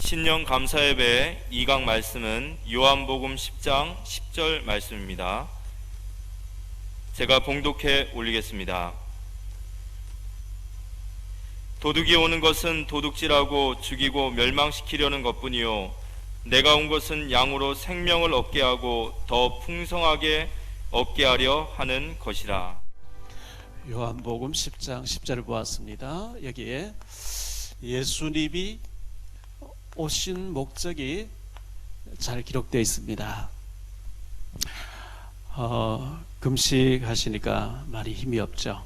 신년 감사예배 2강 말씀은 요한복음 10장 10절 말씀입니다. 제가 봉독해 올리겠습니다. 도둑이 오는 것은 도둑질하고 죽이고 멸망시키려는 것뿐이요 내가 온 것은 양으로 생명을 얻게 하고 더 풍성하게 얻게 하려 하는 것이라. 요한복음 10장 10절을 보았습니다. 여기에 예수님이 오신 목적이 잘 기록되어 있습니다. 금식하시니까 많이 힘이 없죠.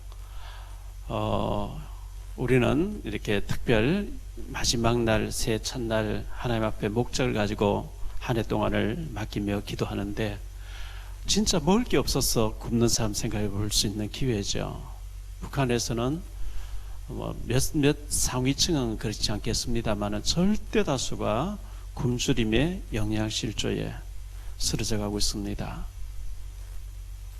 우리는 이렇게 특별 마지막 날, 새해 첫날 하나님 앞에 목적을 가지고 한 해 동안을 맡기며 기도하는데 진짜 먹을 게 없어서 굶는 사람 생각해 볼 수 있는 기회죠. 북한에서는 몇 상위층은 그렇지 않겠습니다만 절대 다수가 굶주림의 영양실조에 쓰러져 가고 있습니다.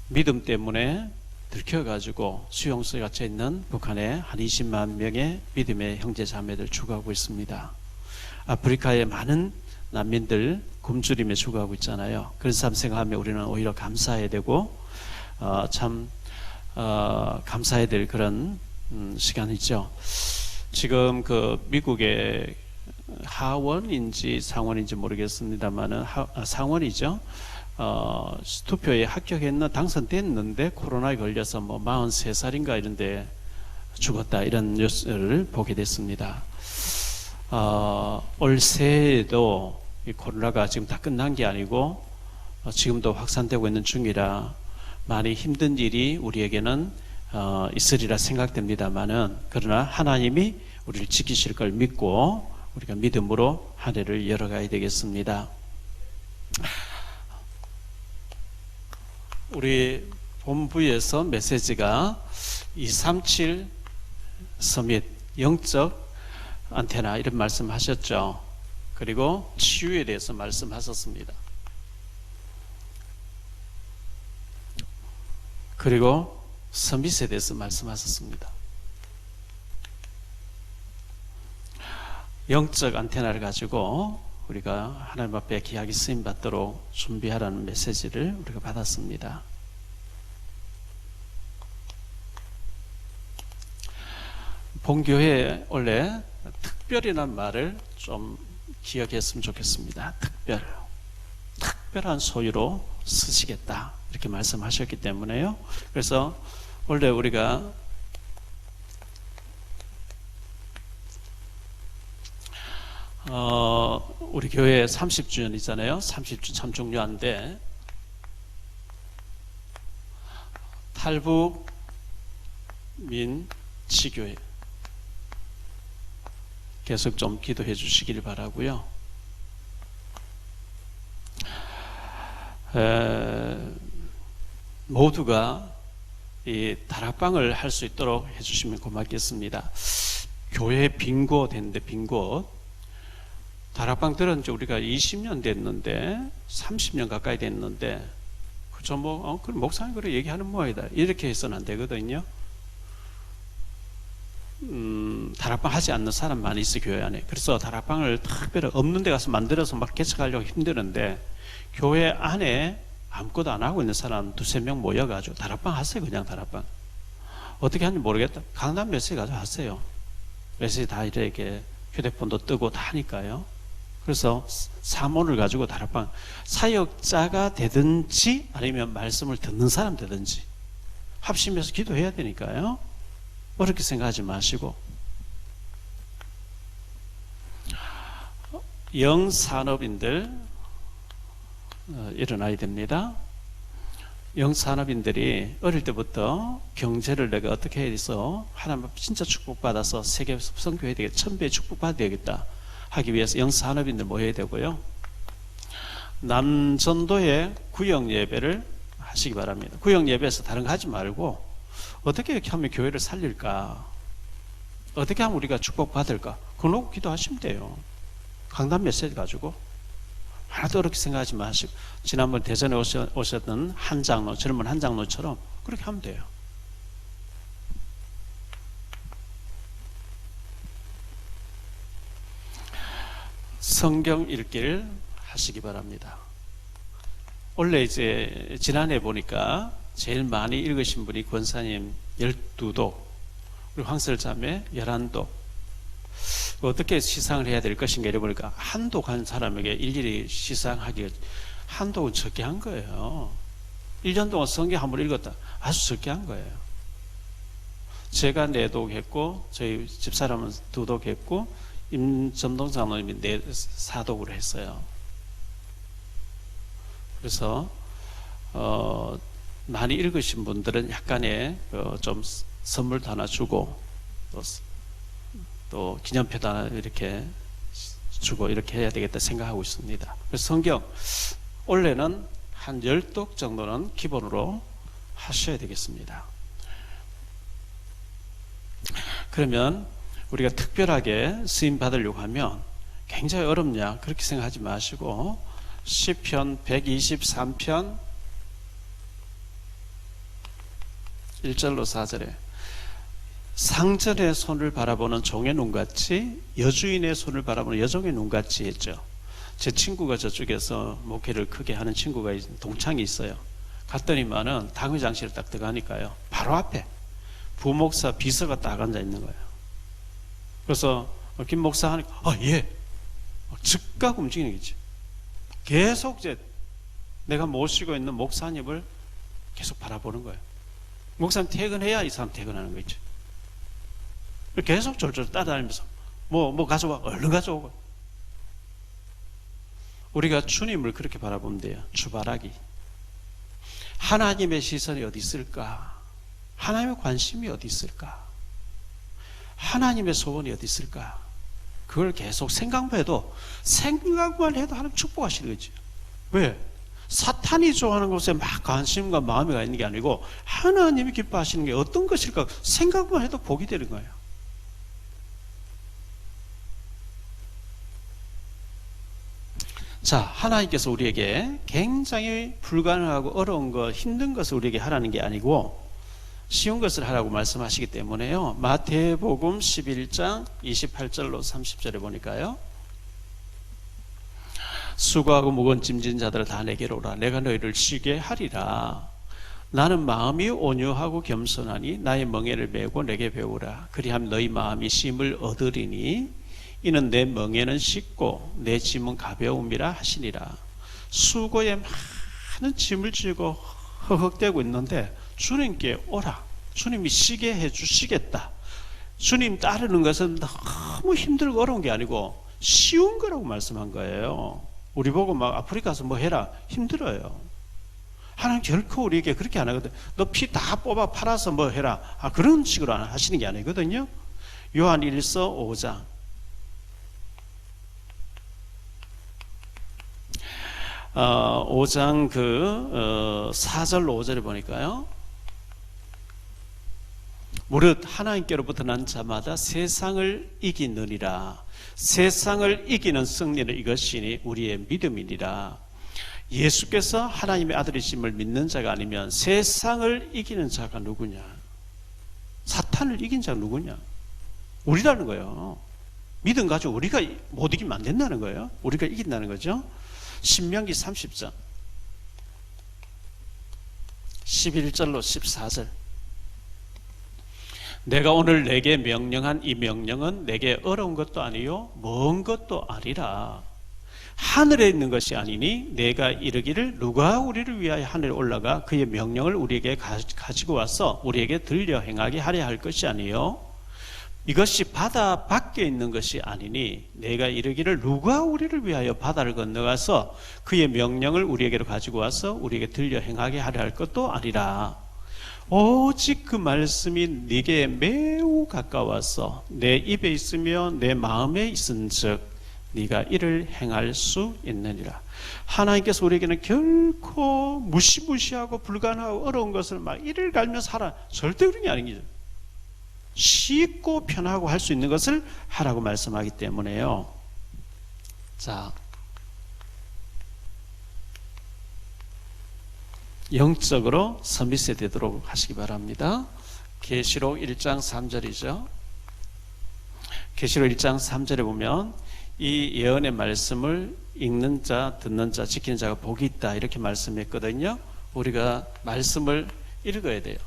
믿음 때문에 들켜가지고 수용소에 갇혀 있는 북한의 한 20만 명의 믿음의 형제 자매들 죽어가고 있습니다. 아프리카의 많은 난민들 굶주림에 죽어가고 있잖아요. 그런 사람 생각하면 우리는 오히려 감사해야 되고 감사해야 될 그런 시간이죠. 지금 그 미국의 하원인지 상원인지 모르겠습니다만은 상원이죠. 투표에 당선됐는데 코로나에 걸려서 43살인가 이런데 죽었다 이런 뉴스를 보게 됐습니다. 올 새해에도 이 코로나가 지금 다 끝난 게 아니고 지금도 확산되고 있는 중이라 많이 힘든 일이 우리에게는 있으리라 생각됩니다만은 그러나 하나님이 우리를 지키실 걸 믿고 우리가 믿음으로 한 해를 열어가야 되겠습니다. 우리 본부에서 메시지가 237 서밋 영적 안테나 이런 말씀하셨죠. 그리고 치유에 대해서 말씀하셨습니다. 그리고 서밋에 대해서 말씀하셨습니다. 영적 안테나를 가지고 우리가 하나님 앞에 귀하게 쓰임 받도록 준비하라는 메시지를 우리가 받았습니다. 본교회에 원래 특별이라는 말을 좀 기억했으면 좋겠습니다. 특별한 소유로 쓰시겠다 이렇게 말씀하셨기 때문에요. 그래서 원래 우리가 우리 교회 30주년이잖아요. 30주 참 중요한데 탈북민 치교회 계속 좀 기도해 주시길 바라고요. 모두가 이 다락방을 할 수 있도록 해주시면 고맙겠습니다. 교회 빈 곳 됐는데 빈 곳 다락방 들은 지 우리가 20년 됐는데 30년 가까이 됐는데 그저 그럼 목사님 그래 얘기하는 모양이다 이렇게 해서는 안 되거든요. 다락방 하지 않는 사람 많이 있어 교회 안에. 그래서 다락방을 특별히 없는 데 가서 만들어서 막 개척하려고 힘드는데 교회 안에 아무것도 안 하고 있는 사람 두세 명 모여가지고 다락방 하세요. 그냥 다락방 어떻게 하는지 모르겠다. 강단 메시지 가지고 하세요. 메시지 다 이렇게 휴대폰도 뜨고 다 하니까요. 그래서 사모를 가지고 다락방 사역자가 되든지 아니면 말씀을 듣는 사람 되든지 합심해서 기도해야 되니까요. 어렵게 생각하지 마시고 영산업인들 일어나야 됩니다. 영산업인들이 어릴 때부터 경제를 내가 어떻게 해서 하나님 앞에 진짜 축복받아서 세계 선교해야 되겠다, 천배의 축복받아야 되겠다 하기 위해서 영산업인들 모여야 되고요. 남전도에 구역 예배를 하시기 바랍니다. 구역 예배에서 다른 거 하지 말고 어떻게 이렇게 하면 교회를 살릴까, 어떻게 하면 우리가 축복받을까, 그거 놓고 기도하시면 돼요. 강단 메시지 가지고 하나도 어렵게 생각하지 마시고 지난번 대전에 오셨던 한 장로, 젊은 한 장로처럼 그렇게 하면 돼요. 성경 읽기를 하시기 바랍니다. 원래 이제 지난해 보니까 제일 많이 읽으신 분이 권사님 12독, 그리고 황설자매 11독. 어떻게 시상을 해야 될 것인가 이래보니까 한독 한 사람에게 일일이 시상하기, 한독은 적게 한 거예요. 1년 동안 성경 한 번 읽었다. 아주 적게 한 거예요. 제가 4독 했고, 저희 집사람은 2독 했고, 임점동 장로님이 4독으로 했어요. 그래서 많이 읽으신 분들은 약간의 좀 선물도 하나 주고 또 기념표도 하나 이렇게 주고 이렇게 해야 되겠다 생각하고 있습니다. 그래서 성경 원래는 한 10독 정도는 기본으로 하셔야 되겠습니다. 그러면 우리가 특별하게 쓰임 받으려고 하면 굉장히 어렵냐 그렇게 생각하지 마시고 시편 123편 1절로 4절에 상전의 손을 바라보는 종의 눈같이 여주인의 손을 바라보는 여종의 눈같이 했죠. 제 친구가 저쪽에서 목회를 크게 하는 친구가 동창이 있어요. 갔더니만은 당회장실에 딱 들어가니까요, 바로 앞에 부목사 비서가 딱 앉아 있는 거예요. 그래서 김 목사 하니까 예, 즉각 움직이는 거지. 계속 이제 내가 모시고 있는 목사님을 계속 바라보는 거예요. 목사님 퇴근해야 이 사람 퇴근하는 거 있죠. 계속 졸졸 따라다니면서 뭐 가져와, 얼른 가져오고. 우리가 주님을 그렇게 바라보면 돼요. 주바라기. 하나님의 시선이 어디 있을까? 하나님의 관심이 어디 있을까? 하나님의 소원이 어디 있을까? 그걸 계속 생각만 해도 하나님 축복하시는 거지. 왜? 사탄이 좋아하는 것에 막 관심과 마음이 가 있는 게 아니고 하나님이 기뻐하시는 게 어떤 것일까 생각만 해도 복이 되는 거예요. 자, 하나님께서 우리에게 굉장히 불가능하고 어려운 것, 힘든 것을 우리에게 하라는 게 아니고 쉬운 것을 하라고 말씀하시기 때문에요. 마태복음 11장 28절로 30절에 보니까요, 수고하고 무거운 짐진 자들을 다 내게로 오라. 내가 너희를 쉬게 하리라. 나는 마음이 온유하고 겸손하니 나의 멍에를 메고 내게 배우라. 그리하면 너희 마음이 쉼을 얻으리니 이는 내 멍에는 쉽고 내 짐은 가벼움이라 하시니라. 수고에 많은 짐을 지고 허걱대고 있는데 주님께 오라. 주님이 쉬게 해주시겠다. 주님 따르는 것은 너무 힘들고 어려운 게 아니고 쉬운 거라고 말씀한 거예요. 우리 보고 막 아프리카 가서 뭐 해라 힘들어요. 하나님 결코 우리에게 그렇게 안 하거든. 너 피 다 뽑아 팔아서 뭐 해라, 그런 식으로 안 하시는 게 아니거든요. 요한 1서 5장 5장 4절로 5절에 보니까요, 무릇 하나님께로부터 난 자마다 세상을 이기느니라. 세상을 이기는 승리는 이것이니 우리의 믿음이니라. 예수께서 하나님의 아들이심을 믿는 자가 아니면 세상을 이기는 자가 누구냐? 사탄을 이긴 자가 누구냐? 우리라는 거예요. 믿음 가지고 우리가 못 이기면 안 된다는 거예요. 우리가 이긴다는 거죠. 신명기 30장 11절로 14절. 내가 오늘 내게 명령한 이 명령은 내게 어려운 것도 아니요 먼 것도 아니라 하늘에 있는 것이 아니니 내가 이르기를 누가 우리를 위하여 하늘에 올라가 그의 명령을 우리에게 가지고 와서 우리에게 들려 행하게 하려 할 것이 아니요 이것이 바다 밖에 있는 것이 아니니 내가 이르기를 누가 우리를 위하여 바다를 건너가서 그의 명령을 우리에게로 가지고 와서 우리에게 들려 행하게 하려 할 것도 아니라 오직 그 말씀이 네게 매우 가까워서 내 입에 있으며 내 마음에 있은즉 네가 이를 행할 수 있느니라. 하나님께서 우리에게는 결코 무시무시하고 불가능하고 어려운 것을 막 이를 갈면서 하라, 절대 그런 게 아니죠. 쉽고 편하고 할 수 있는 것을 하라고 말씀하기 때문에요. 자, 영적으로 서밋이 되도록 하시기 바랍니다. 계시록 1장 3절이죠. 계시록 1장 3절에 보면 이 예언의 말씀을 읽는 자, 듣는 자, 지키는 자가 복이 있다 이렇게 말씀했거든요. 우리가 말씀을 읽어야 돼요.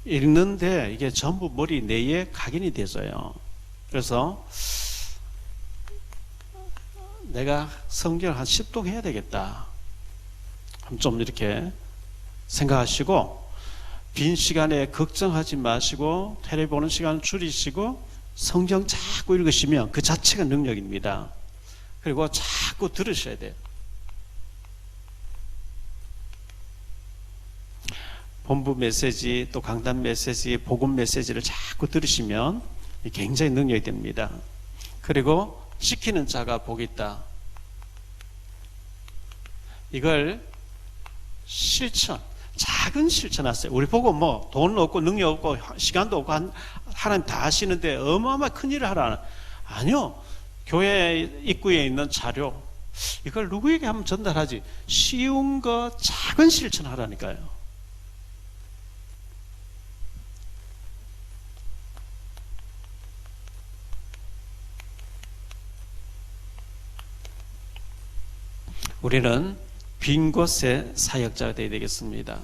읽는데 이게 전부 머리 내에 각인이 돼서요. 그래서 내가 성경을 한 10동 해야 되겠다. 좀 이렇게 생각하시고 빈 시간에 걱정하지 마시고 텔레비 보는 시간을 줄이시고 성경 자꾸 읽으시면 그 자체가 능력입니다. 그리고 자꾸 들으셔야 돼요. 본부 메시지, 또 강단 메시지, 복음 메시지를 자꾸 들으시면 굉장히 능력이 됩니다. 그리고 지키는 자가 복이 있다. 이걸 실천, 작은 실천하세요. 우리 보고 뭐 돈 없고 능력 없고 시간도 없고 하나님 다 하시는데 어마어마한 큰일을 하라. 아니요. 교회 입구에 있는 자료 이걸 누구에게 한번 전달하지. 쉬운 거 작은 실천하라니까요. 우리는 빈 곳의 사역자가 되어야 되겠습니다.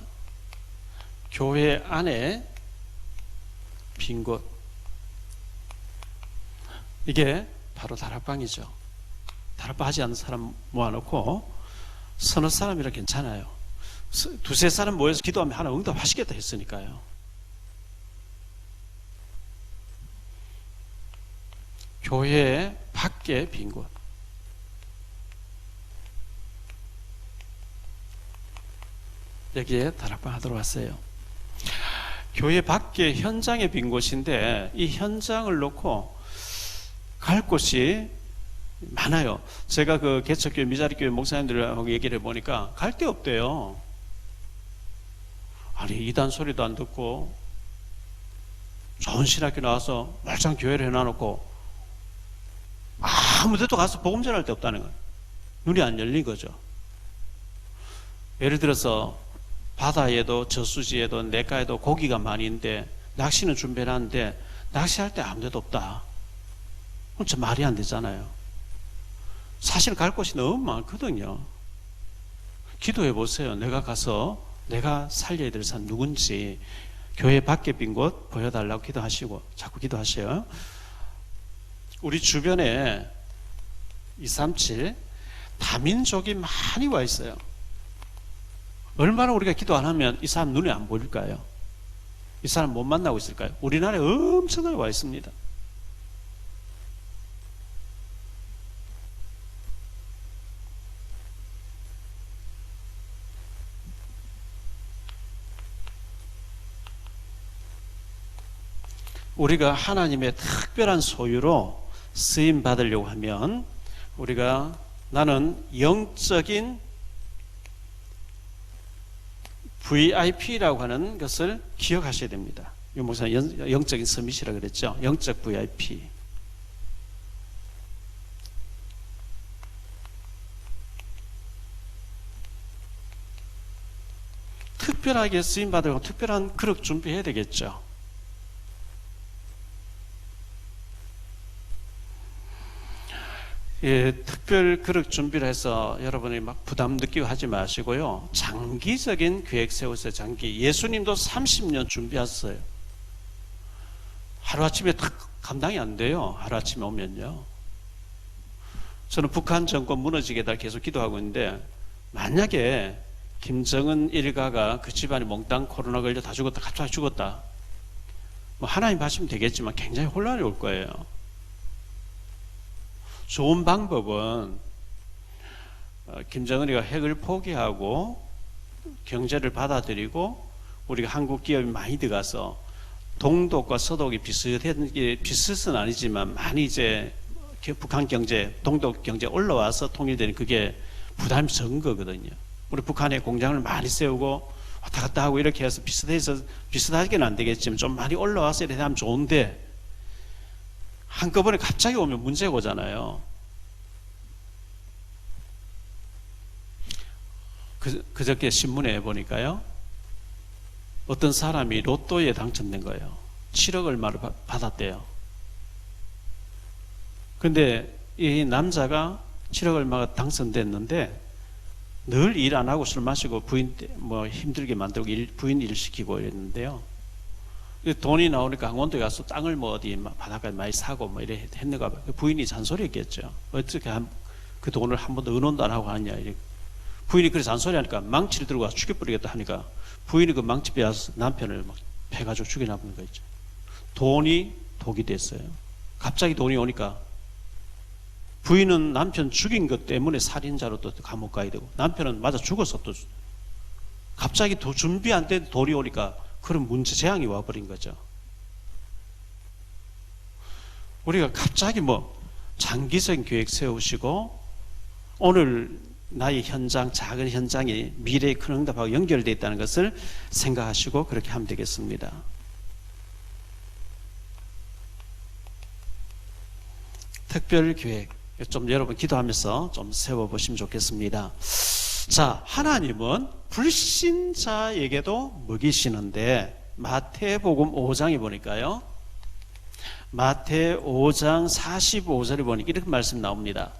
교회 안에 빈 곳, 이게 바로 다락방이죠. 다락방 하지 않는 사람 모아놓고 서너 사람이라 괜찮아요. 두세 사람 모여서 기도하면 하나 응답하시겠다 했으니까요. 교회 밖에 빈 곳, 여기에 다락방 하도록 왔어요. 교회 밖에 현장에 빈 곳인데 이 현장을 놓고 갈 곳이 많아요. 제가 그 개척교회 미자리교회 목사님들하고 얘기를 해보니까 갈 데 없대요. 아니 이단 소리도 안 듣고 좋은 신학교 나와서 말짱 교회를 해놔놓고 아무 데도 가서 복음 전할 데 없다는 거예요. 눈이 안 열린 거죠. 예를 들어서 바다에도 저수지에도 냇가에도 고기가 많이 있는데 낚시는 준비해놨는데 낚시할 때 아무 데도 없다. 그럼 저 말이 안 되잖아요. 사실 갈 곳이 너무 많거든요. 기도해 보세요. 내가 가서 내가 살려야 될 사람 누군지 교회 밖에 빈 곳 보여달라고 기도하시고 자꾸 기도하셔요. 우리 주변에 237 다민족이 많이 와 있어요. 얼마나 우리가 기도 안 하면 이 사람 눈에 안 보일까요? 이 사람 못 만나고 있을까요? 우리나라에 엄청나게 와 있습니다. 우리가 하나님의 특별한 소유로 쓰임 받으려고 하면 우리가 나는 영적인 VIP라고 하는 것을 기억하셔야 됩니다. 유 목사님 영적인 서밋이라고 그랬죠. 영적 VIP. 특별하게 쓰임받으려고 특별한 그릇 준비해야 되겠죠. 예, 특별 그릇 준비를 해서 여러분이 막 부담 느끼고 하지 마시고요. 장기적인 계획 세우세요. 장기. 예수님도 30년 준비했어요. 하루아침에 딱 감당이 안 돼요. 하루아침에 오면요. 저는 북한 정권 무너지게 달 계속 기도하고 있는데 만약에 김정은 일가가 그 집안이 몽땅 코로나 걸려 다 죽었다. 갑자기 죽었다. 뭐 하나님 하시면 되겠지만 굉장히 혼란이 올 거예요. 좋은 방법은 김정은이가 핵을 포기하고 경제를 받아들이고 우리가 한국 기업이 많이 들어가서 동독과 서독이 비슷은 아니지만 많이 이제 북한 경제, 동독 경제 올라와서 통일되는 그게 부담이 적은 거거든요. 우리 북한에 공장을 많이 세우고 왔다 갔다 하고 이렇게 해서 비슷하게는 안 되겠지만 좀 많이 올라와서 이렇게 하면 좋은데 한꺼번에 갑자기 오면 문제가 오잖아요. 그저께 신문에 보니까요. 어떤 사람이 로또에 당첨된 거예요. 7억 얼마를 받았대요. 근데 이 남자가 7억 얼마가 당선됐는데 늘 일 안 하고 술 마시고 부인 뭐 힘들게 만들고 부인 일 시키고 이랬는데요. 돈이 나오니까 강원도에 가서 땅을 뭐 어디 바닷가에 많이 사고 뭐 이래 했는가 봐요. 부인이 잔소리했겠죠. 어떻게 그 돈을 한 번도 의논도 안 하고 하냐. 이래. 부인이 그래 잔소리하니까 망치를 들고 와서 죽여버리겠다 하니까 부인이 그 망치 빼앗아서 남편을 막 패가지고 죽여나보는 거 있죠. 돈이 독이 됐어요. 갑자기 돈이 오니까 부인은 남편 죽인 것 때문에 살인자로 또 감옥 가야 되고, 남편은 맞아 죽어서 또 갑자기 준비 안 된 돌이 오니까 그런 문제 재앙이 와버린 거죠. 우리가 갑자기 뭐 장기적인 계획 세우시고 오늘 나의 현장, 작은 현장이 미래의 큰 응답하고 연결되어 있다는 것을 생각하시고 그렇게 하면 되겠습니다. 특별 계획 좀 여러분 기도하면서 좀 세워보시면 좋겠습니다. 자, 하나님은 불신자에게도 먹이시는데 마태복음 5장에 보니까요, 마태 5장 45절에 보니까 이렇게 말씀 나옵니다.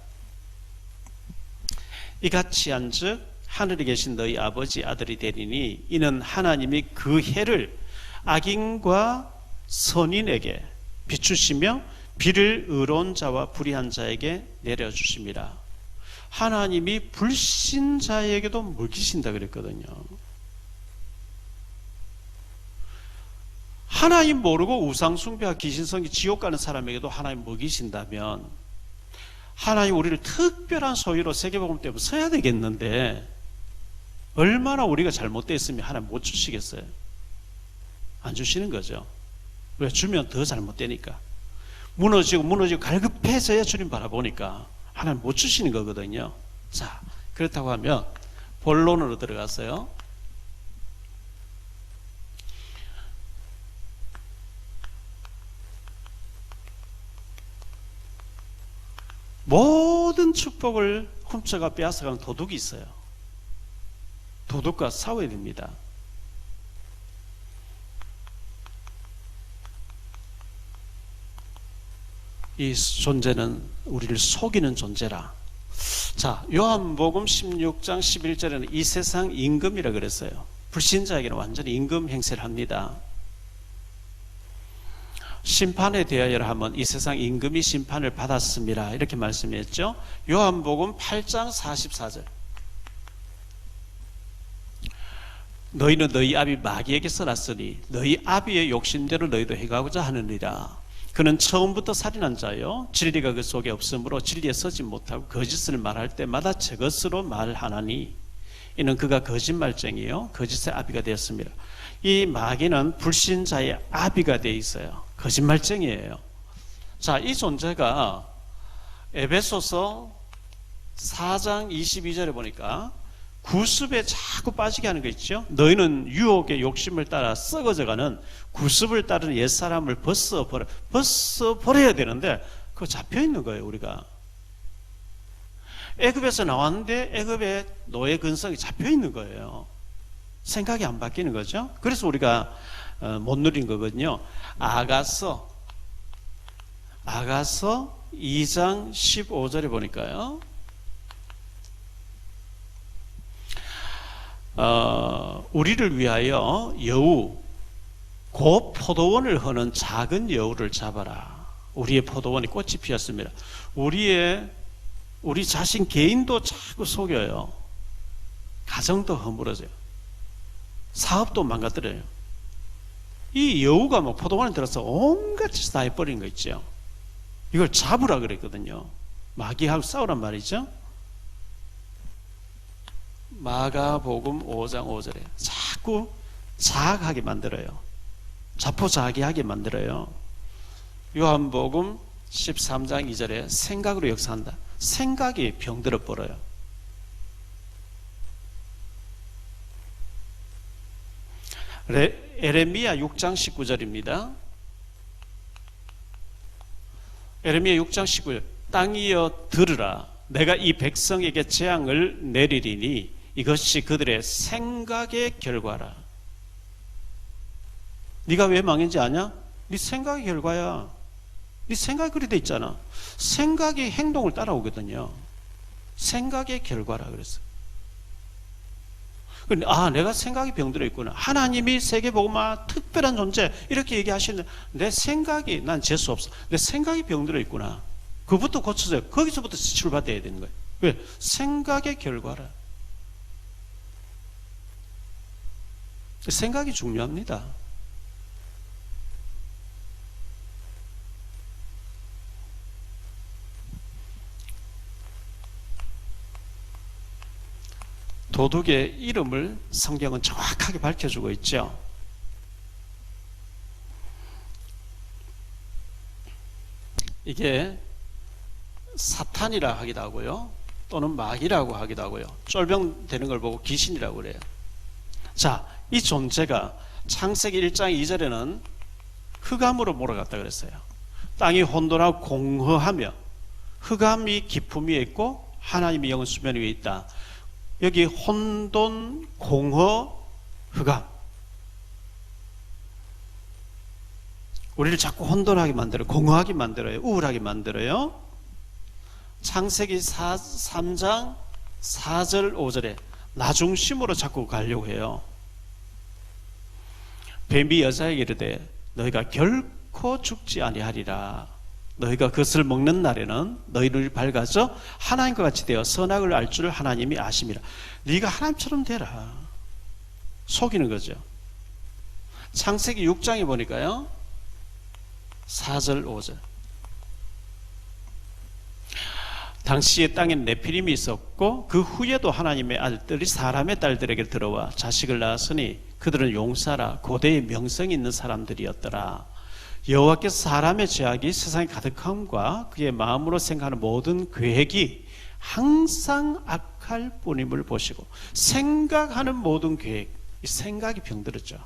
이같이 한즉 하늘에 계신 너희 아버지 아들이 되리니 이는 하나님이 그 해를 악인과 선인에게 비추시며 비를 의로운 자와 불의한 자에게 내려주심이라. 하나님이 불신자에게도 먹이신다 그랬거든요. 하나님 모르고 우상숭배와 귀신성기 지옥 가는 사람에게도 하나님 먹이신다면 하나님 우리를 특별한 소유로 세계복음 때문에 써야 되겠는데 얼마나 우리가 잘못됐으면 하나님 못 주시겠어요? 안 주시는 거죠. 왜? 주면 더 잘못되니까. 무너지고 갈급해져야 주님 바라보니까 하나님 못 주시는 거거든요. 자, 그렇다고 하면 본론으로 들어갔어요. 모든 축복을 훔쳐가 빼앗아가는 도둑이 있어요. 도둑과 싸워야 됩니다. 이 존재는 우리를 속이는 존재라. 자, 요한복음 16장 11절에는 이 세상 임금이라 그랬어요. 불신자에게는 완전히 임금 행세를 합니다. 심판에 대하여 하면 이 세상 임금이 심판을 받았습니다. 이렇게 말씀했죠. 요한복음 8장 44절. 너희는 너희 아비 마귀에게서 났으니 너희 아비의 욕심대로 너희도 행하고자 하느니라. 그는 처음부터 살인한 자요, 진리가 그 속에 없으므로 진리에 서지 못하고 거짓을 말할 때마다 저것으로 말하나니 이는 그가 거짓말쟁이요 거짓의 아비가 되었습니다. 이 마귀는 불신자의 아비가 되어 있어요. 거짓말쟁이에요. 자, 이 존재가 에베소서 4장 22절에 보니까 구습에 자꾸 빠지게 하는 거 있죠. 너희는 유혹의 욕심을 따라 썩어져가는 구습을 따르는 옛사람을 벗어버려야 되는데 그거 잡혀있는 거예요. 우리가 애굽에서 나왔는데 애굽의 노예 근성이 잡혀있는 거예요. 생각이 안 바뀌는 거죠. 그래서 우리가 못 누린 거거든요. 아가서 2장 15절에 보니까요, 우리를 위하여 여우 곧 포도원을 허는 작은 여우를 잡아라. 우리의 포도원이 꽃이 피었습니다. 우리 자신 개인도 자꾸 속여요. 가정도 허물어져요. 사업도 망가뜨려요. 이 여우가 뭐 포도원에 들어서 온갖 짓 다 해버린 거 있죠. 이걸 잡으라 그랬거든요. 마귀하고 싸우란 말이죠. 마가복음 5장 5절에 자꾸 자학하게 만들어요. 자포자기하게 만들어요. 요한복음 13장 2절에 생각으로 역사한다. 생각이 병들어 버려요. 에레미야 6장 19절입니다. 에레미야 6장 19절. 땅이여 들으라. 내가 이 백성에게 재앙을 내리리니 이것이 그들의 생각의 결과라. 네가 왜 망했는지 아냐? 네 생각의 결과야. 네 생각이 그리 돼 있잖아. 생각이 행동을 따라오거든요. 생각의 결과라 그랬어요. 아, 내가 생각이 병들어 있구나. 하나님이 세계복음화 특별한 존재 이렇게 얘기하시는데 내 생각이 난 재수 없어. 내 생각이 병들어 있구나. 그부터 고쳐져요. 거기서부터 출발돼야 되는 거예요. 왜? 생각의 결과라. 생각이 중요합니다. 도둑의 이름을 성경은 정확하게 밝혀주고 있죠. 이게 사탄이라 하기도 하고요, 또는 마귀라고 하기도 하고요, 쫄병되는 걸 보고 귀신이라고 그래요. 자, 이 존재가 창세기 1장 2절에는 흑암으로 몰아갔다 그랬어요. 땅이 혼돈하고 공허하며 흑암이 깊음 위에 있고 하나님의 영은 수면 위에 있다. 여기 혼돈, 공허, 흑암. 우리를 자꾸 혼돈하게 만들어요. 공허하게 만들어요. 우울하게 만들어요. 창세기 3장 4절 5절에 나 중심으로 자꾸 가려고 해요. 뱀이 여자에게 이르되 너희가 결코 죽지 아니하리라. 너희가 그것을 먹는 날에는 너희 눈이 밝아져 하나님과 같이 되어 선악을 알 줄 하나님이 아심이라. 네가 하나님처럼 되라. 속이는 거죠. 창세기 6장에 보니까요, 4절 5절. 당시에 땅에 네피림이 있었고 그 후에도 하나님의 아들들이 사람의 딸들에게 들어와 자식을 낳았으니 그들은 용사라 고대의 명성이 있는 사람들이었더라. 여호와께서 사람의 죄악이 세상에 가득함과 그의 마음으로 생각하는 모든 계획이 항상 악할 뿐임을 보시고, 생각하는 모든 계획, 이 생각이 병들었죠.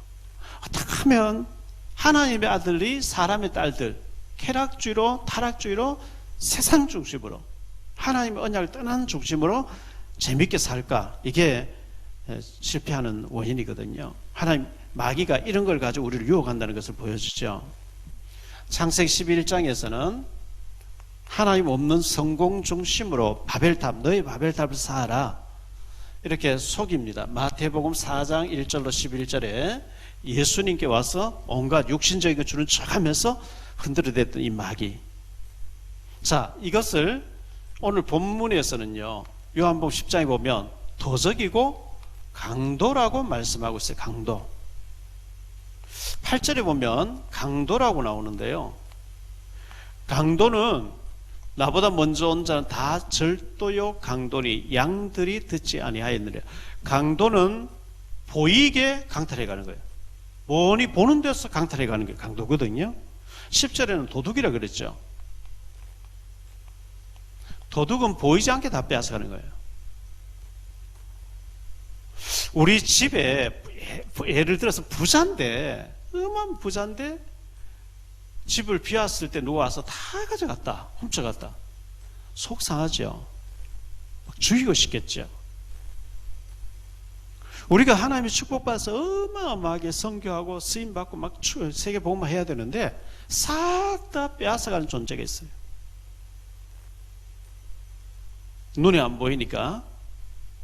어떻게 하면 하나님의 아들이 사람의 딸들, 쾌락주의로 타락주의로 세상 중심으로 하나님의 언약을 떠나는 중심으로 재밌게 살까? 이게 실패하는 원인이거든요. 하나님, 마귀가 이런 걸 가지고 우리를 유혹한다는 것을 보여주죠. 창세기 11장에서는 하나님 없는 성공 중심으로 바벨탑, 너희 바벨탑을 쌓아라, 이렇게 속입니다. 마태복음 4장 1절로 11절에 예수님께 와서 온갖 육신적인 것 주는 척하면서 흔들어댔던 이 마귀. 자, 이것을 오늘 본문에서는요, 요한복음 10장에 보면 도적이고 강도라고 말씀하고 있어요. 강도. 8절에 보면 강도라고 나오는데요, 강도는 나보다 먼저 온 자는 다 절도요 강도니 양들이 듣지 아니하였느냐. 강도는 보이게 강탈해 가는 거예요. 뭐니 보는 데서 강탈해 가는 게 강도거든요. 10절에는 도둑이라 그랬죠. 도둑은 보이지 않게 다 빼앗아가는 거예요. 우리 집에 예를 들어서 부자인데, 어마어마한 부자인데 집을 비웠을 때 누가 와서 다 가져갔다, 훔쳐갔다. 속상하죠. 막 죽이고 싶겠죠. 우리가 하나님의 축복받아서 어마어마하게 선교하고 쓰임받고 막 세계복음화 해야 되는데 싹 다 빼앗아가는 존재가 있어요. 눈에 안 보이니까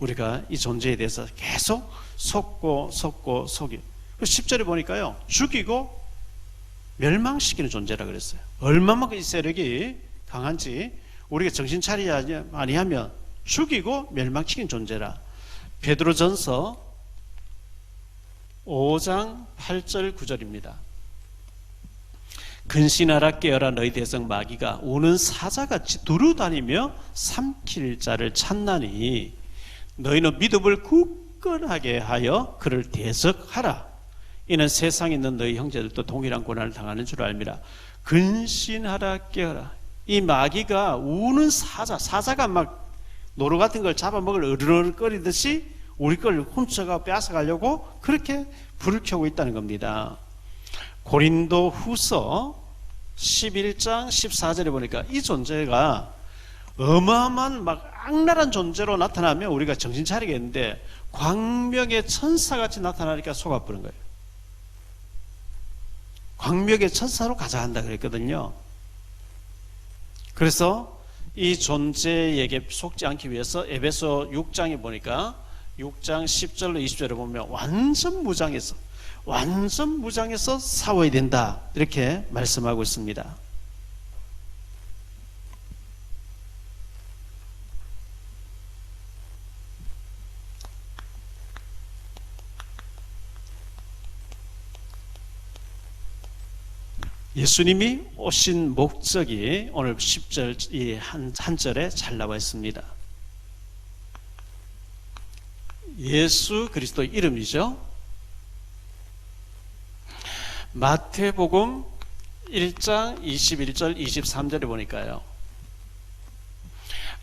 우리가 이 존재에 대해서 계속 속고 10절에 보니까요, 죽이고 멸망시키는 존재라 그랬어요. 얼마만큼 이 세력이 강한지 우리가 정신 차리지 아니하면 죽이고 멸망시키는 존재라. 베드로전서 5장 8절 9절입니다. 근신하라 깨어라, 너희 대성 마귀가 우는 사자같이 두루다니며 삼킬 자를 찾나니 너희는 믿음을 굳건하게 하여 그를 대적하라. 이는 세상에 있는 너희 형제들도 동일한 고난을 당하는 줄 알미라. 근신하라 깨어라. 이 마귀가 우는 사자가 막 노루 같은 걸 잡아먹을 으르렁거리듯이 우리 걸 훔쳐가 빼앗아가려고 그렇게 불을 켜고 있다는 겁니다. 고린도 후서 11장 14절에 보니까 이 존재가 어마어마한 막 악랄한 존재로 나타나면 우리가 정신 차리겠는데 광명의 천사같이 나타나니까 속아버린 거예요. 광명의 천사로 가자 한다 그랬거든요. 그래서 이 존재에게 속지 않기 위해서 에베소 6장에 보니까 6장 10절로 20절에 보면 완전 무장해서 싸워야 된다, 이렇게 말씀하고 있습니다. 예수님이 오신 목적이 오늘 10절 이 한 절에 잘 나와 있습니다. 예수 그리스도 이름이죠. 마태복음 1장 21절 23절에 보니까요,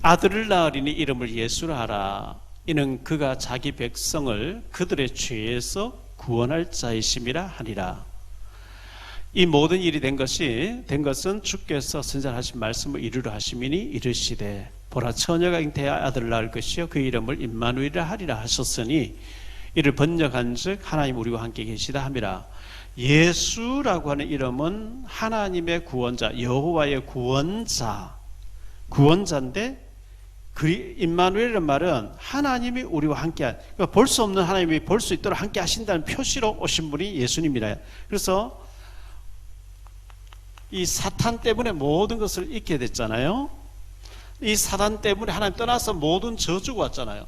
아들을 낳으리니 이름을 예수라 하라. 이는 그가 자기 백성을 그들의 죄에서 구원할 자이심이라 하니라. 이 모든 일이 된 것은 주께서 선지자하신 말씀을 이루려 하심이니 이르시되 보라 처녀가 잉태하여 아들을 낳을 것이요 그 이름을 임마누엘이라 하리라 하셨으니 이를 번역한즉 하나님 우리와 함께 계시다 함이라. 예수라고 하는 이름은 하나님의 구원자, 여호와의 구원자인데 임마누엘이라는 말은 하나님이 우리와 함께, 그러니까 볼 수 없는 하나님이 볼 수 있도록 함께 하신다는 표시로 오신 분이 예수님이라. 그래서 이 사탄 때문에 모든 것을 잊게 됐잖아요. 이 사탄 때문에 하나님 떠나서 모든 저주가 왔잖아요.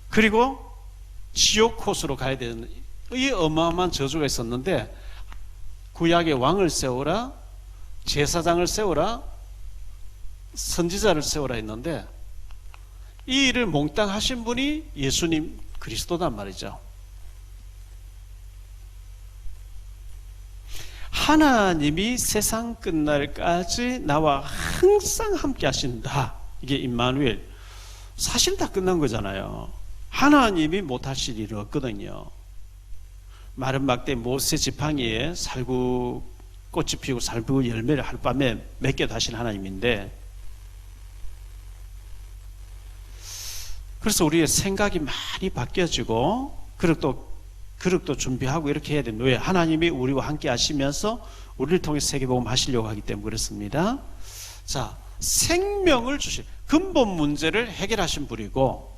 그리고 지옥 코스로 가야 되는 이 어마어마한 저주가 있었는데, 구약의 왕을 세우라, 제사장을 세우라, 선지자를 세우라 했는데 이 일을 몽땅 하신 분이 예수님 그리스도단 말이죠. 하나님이 세상 끝날까지 나와 항상 함께 하신다, 이게 임마누엘. 사실 다 끝난 거잖아요. 하나님이 못하실 일은 없거든요. 마른 막대 모세 지팡이에 살구 꽃이 피우고 살구 열매를 하룻밤에 맺게 하신 하나님인데, 그래서 우리의 생각이 많이 바뀌어지고 그릇도 준비하고 이렇게 해야 됩니다. 왜? 하나님이 우리와 함께 하시면서 우리를 통해 세계복음 하시려고 하기 때문에 그렇습니다. 자, 생명을 주신 근본 문제를 해결하신 분이고,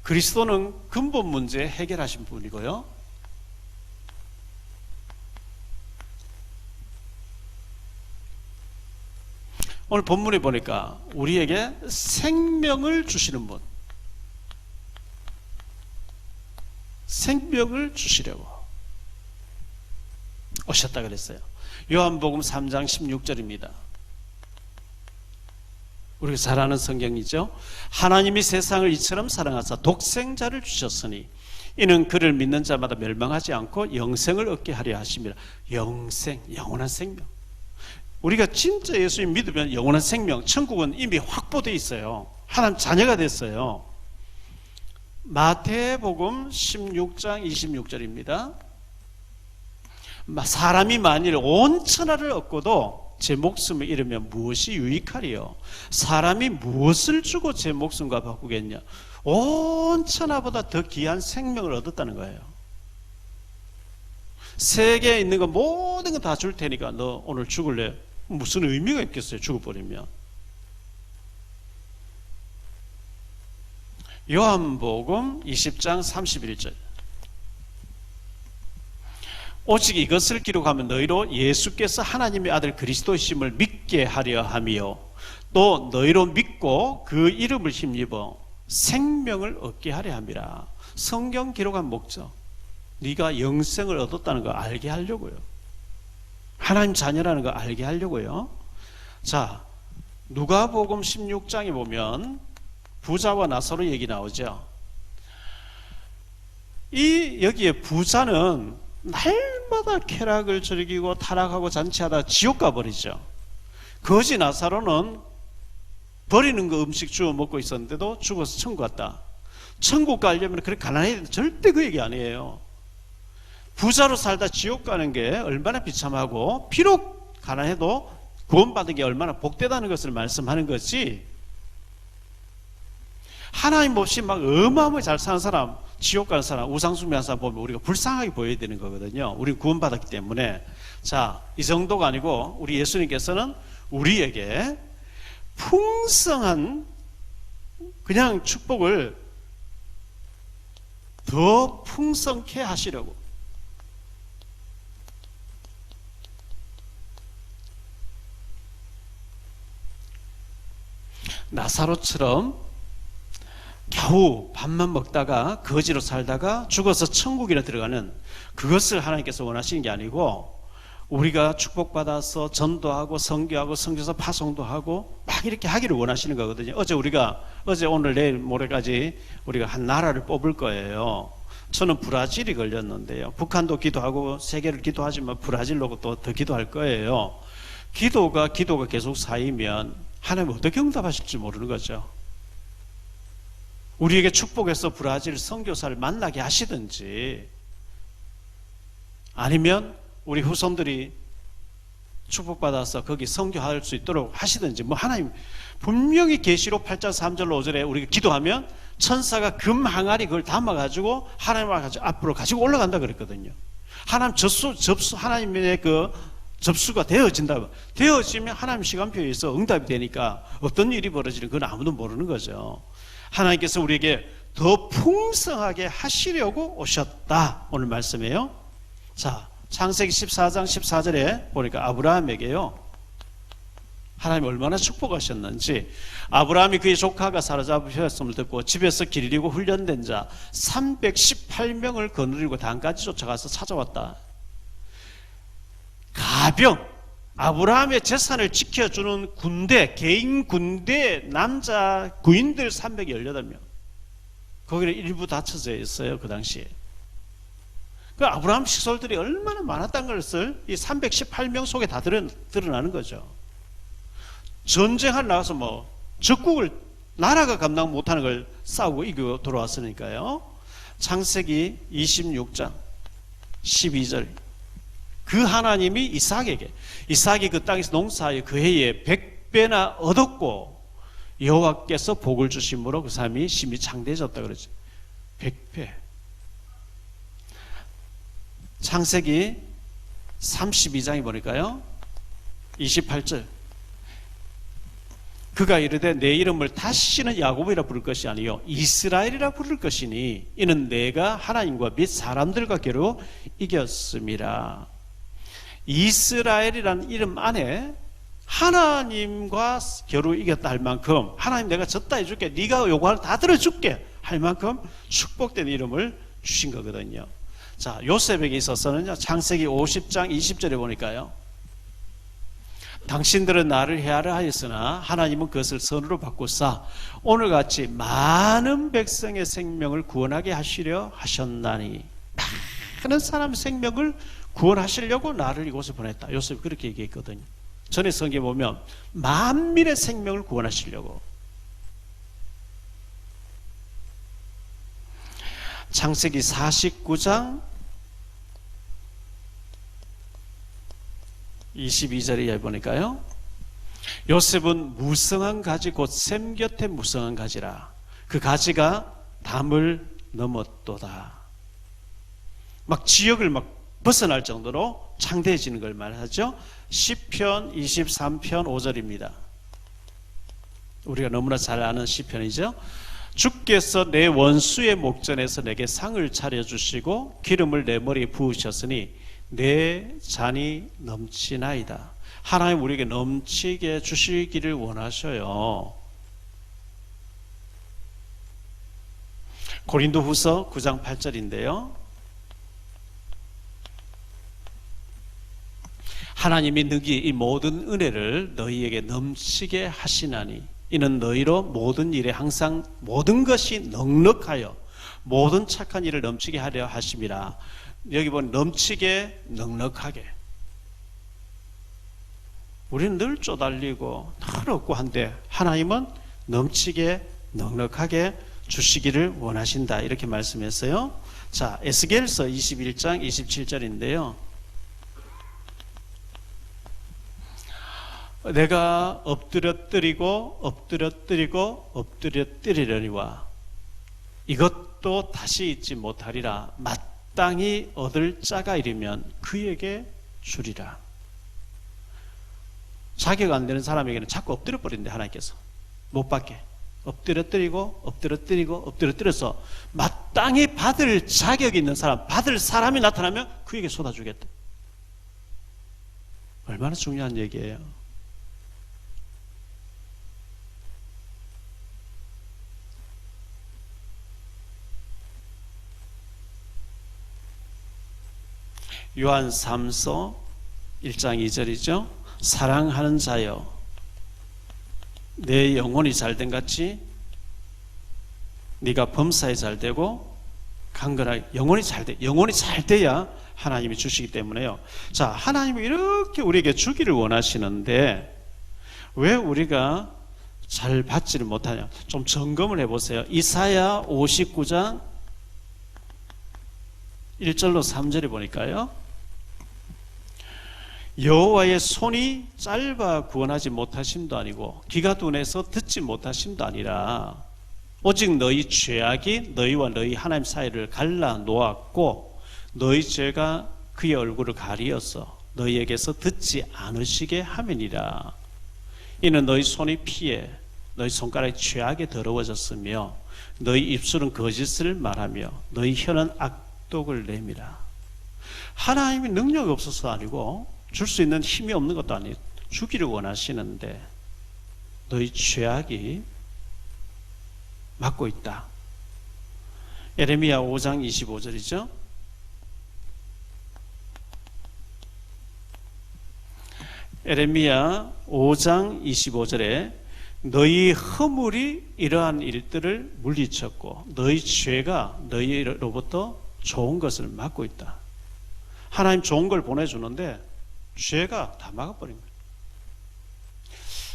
그리스도는 근본 문제 해결하신 분이고요. 오늘 본문에 보니까 우리에게 생명을 주시는 분, 생명을 주시려고 오셨다 그랬어요. 요한복음 3장 16절입니다. 우리가 잘 아는 성경이죠. 하나님이 세상을 이처럼 사랑하사 독생자를 주셨으니 이는 그를 믿는 자마다 멸망하지 않고 영생을 얻게 하려 하심이라. 영생, 영원한 생명. 우리가 진짜 예수님 믿으면 영원한 생명, 천국은 이미 확보되어 있어요. 하나님 자녀가 됐어요. 마태복음 16장 26절입니다. 사람이 만일 온 천하를 얻고도 제 목숨을 잃으면 무엇이 유익하리요? 사람이 무엇을 주고 제 목숨과 바꾸겠냐? 온 천하보다 더 귀한 생명을 얻었다는 거예요. 세계에 있는 거 모든 거 다 줄 테니까 너 오늘 죽을래? 무슨 의미가 있겠어요? 죽어버리면. 요한복음 20장 31절. 오직 이것을 기록하면 너희로 예수께서 하나님의 아들 그리스도이심을 믿게 하려 함이요 또 너희로 믿고 그 이름을 힘입어 생명을 얻게 하려 함이라. 성경 기록한 목적, 네가 영생을 얻었다는 거 알게 하려고요. 하나님 자녀라는 거 알게 하려고요. 자, 누가복음 16장에 보면 부자와 나사로 얘기 나오죠. 여기에 부자는 날마다 쾌락을 즐기고 타락하고 잔치하다 지옥 가버리죠. 거지 나사로는 버리는 거 음식 주워 먹고 있었는데도 죽어서 천국 갔다. 천국 가려면 그렇게 가난해야 된다. 절대 그 얘기 아니에요. 부자로 살다 지옥 가는 게 얼마나 비참하고, 비록 가난해도 구원받은 게 얼마나 복되다는 것을 말씀하는 거지, 하나님 없이 막 어마어마하게 잘 사는 사람, 지옥 가는 사람, 우상숭배하는 사람 보면 우리가 불쌍하게 보여야 되는 거거든요. 우리는 구원받았기 때문에. 자, 이 정도가 아니고 우리 예수님께서는 우리에게 풍성한 그냥 축복을 더 풍성케 하시려고, 나사로처럼 겨우 밥만 먹다가 거지로 살다가 죽어서 천국이나 들어가는 그것을 하나님께서 원하시는 게 아니고, 우리가 축복받아서 전도하고 선교하고 선교사 파송도 하고 막 이렇게 하기를 원하시는 거거든요. 어제 오늘 내일 모레까지 우리가 한 나라를 뽑을 거예요. 저는 브라질이 걸렸는데요. 북한도 기도하고 세계를 기도하지만 브라질로 또 더 기도할 거예요. 기도가 계속 쌓이면 하나님 어떻게 응답하실지 모르는 거죠. 우리에게 축복해서 브라질 선교사를 만나게 하시든지, 아니면 우리 후손들이 축복받아서 거기 선교할 수 있도록 하시든지, 하나님 분명히 계시록 8장 3절로 5절에 우리가 기도하면 천사가 금 항아리 그걸 담아가지고 하나님 앞으로 가지고 올라간다 그랬거든요. 하나님의 그 접수가 되어지면 하나님 시간표에 의해서 응답이 되니까 어떤 일이 벌어지는 건 아무도 모르는 거죠. 하나님께서 우리에게 더 풍성하게 하시려고 오셨다, 오늘 말씀이에요. 자, 창세기 14장 14절에 보니까 아브라함에게요, 하나님 얼마나 축복하셨는지, 아브라함이 그의 조카가 사로잡혔음을 듣고 집에서 기르고 훈련된 자 318명을 거느리고 단까지 쫓아가서 찾아왔다. 가병, 아브라함의 재산을 지켜주는 군대, 개인 군대 남자 구인들 318명, 거기는 일부 다쳐져 있어요. 그 당시에 그 아브라함 식솔들이 얼마나 많았다는 것을 이 318명 속에 다 드러나는 거죠. 전쟁을 나가서 적국을 나라가 감당 못하는 걸 싸우고 이기고 돌아왔으니까요. 창세기 26장 12절, 그 하나님이 이삭이 그 땅에서 농사하여 그 해에 100배나 얻었고 여호와께서 복을 주심으로 그 사람이 심히 장대해졌다 그러죠. 100배. 창세기 32장에 보니까요, 28절, 그가 이르되 내 이름을 다시는 야곱이라 부를 것이 아니요 이스라엘이라 부를 것이니 이는 내가 하나님과 및 사람들과 겨루 이겼음이라. 이스라엘이라는 이름 안에 하나님과 겨루 이겼다 할 만큼, 하나님 내가 졌다 해줄게, 네가 요구하는 다 들어줄게 할 만큼 축복된 이름을 주신 거거든요. 자, 요셉에게 있어서는요, 창세기 50장 20절에 보니까요, 당신들은 나를 해하려 하였으나 하나님은 그것을 선으로 바꾸사 오늘같이 많은 백성의 생명을 구원하게 하시려 하셨나니, 많은 사람의 생명을 구원하시려고 나를 이곳에 보냈다. 요셉이 그렇게 얘기했거든요. 전에 성경에 보면 만민의 생명을 구원하시려고. 창세기 49장 22절에 보니까요, 요셉은 무성한 가지 곧 샘 곁에 무성한 가지라. 그 가지가 담을 넘었도다. 막 지역을 벗어날 정도로 창대해지는 걸 말하죠. 시편 23편 5절입니다. 우리가 너무나 잘 아는 시편이죠. 주께서 내 원수의 목전에서 내게 상을 차려주시고 기름을 내 머리에 부으셨으니 내 잔이 넘치나이다. 하나님 우리에게 넘치게 주시기를 원하셔요. 고린도후서 9장 8절인데요. 하나님이 능히 이 모든 은혜를 너희에게 넘치게 하시나니 이는 너희로 모든 일에 항상 모든 것이 넉넉하여 모든 착한 일을 넘치게 하려 하심이라. 여기 보면 넘치게, 넉넉하게. 우리는 늘 쪼달리고 늘 없고 한데 하나님은 넘치게, 넉넉하게 주시기를 원하신다, 이렇게 말씀했어요. 자, 에스겔서 21장 27절인데요. 내가 엎드려뜨리고 엎드려뜨리려니와 이것도 다시 잊지 못하리라. 마땅히 얻을 자가 이르면 그에게 주리라. 자격 안 되는 사람에게는 자꾸 엎드려 버린대, 하나님께서. 못 받게. 엎드려뜨려서 마땅히 받을 자격이 있는 사람, 받을 사람이 나타나면 그에게 쏟아주겠다. 얼마나 중요한 얘기예요. 요한 3서 1장 2절이죠. 사랑하는 자여, 내 영혼이 잘된 같이 네가 범사에 잘되고 강건하게. 영혼이 잘 돼야 하나님이 주시기 때문에요. 자, 하나님이 이렇게 우리에게 주기를 원하시는데 왜 우리가 잘 받지를 못하냐? 좀 점검을 해보세요. 이사야 59장 1절로 3절에 보니까요, 여호와의 손이 짧아 구원하지 못하심도 아니고 귀가 둔해서 듣지 못하심도 아니라 오직 너희 죄악이 너희와 너희 하나님 사이를 갈라 놓았고 너희 죄가 그의 얼굴을 가리어서 너희에게서 듣지 않으시게 함이니라. 이는 너희 손이 피해 너희 손가락이 죄악에 더러워졌으며 너희 입술은 거짓을 말하며 너희 혀는 악독을 내밀어. 하나님이 능력이 없어서 아니고 줄 수 있는 힘이 없는 것도 아니에요. 주기를 원하시는데 너희 죄악이 막고 있다. 에레미야 5장 25절이죠. 에레미야 5장 25절에 너희 허물이 이러한 일들을 물리쳤고 너희 죄가 너희로부터 좋은 것을 막고 있다. 하나님 좋은 걸 보내주는데 죄가 다 막아버린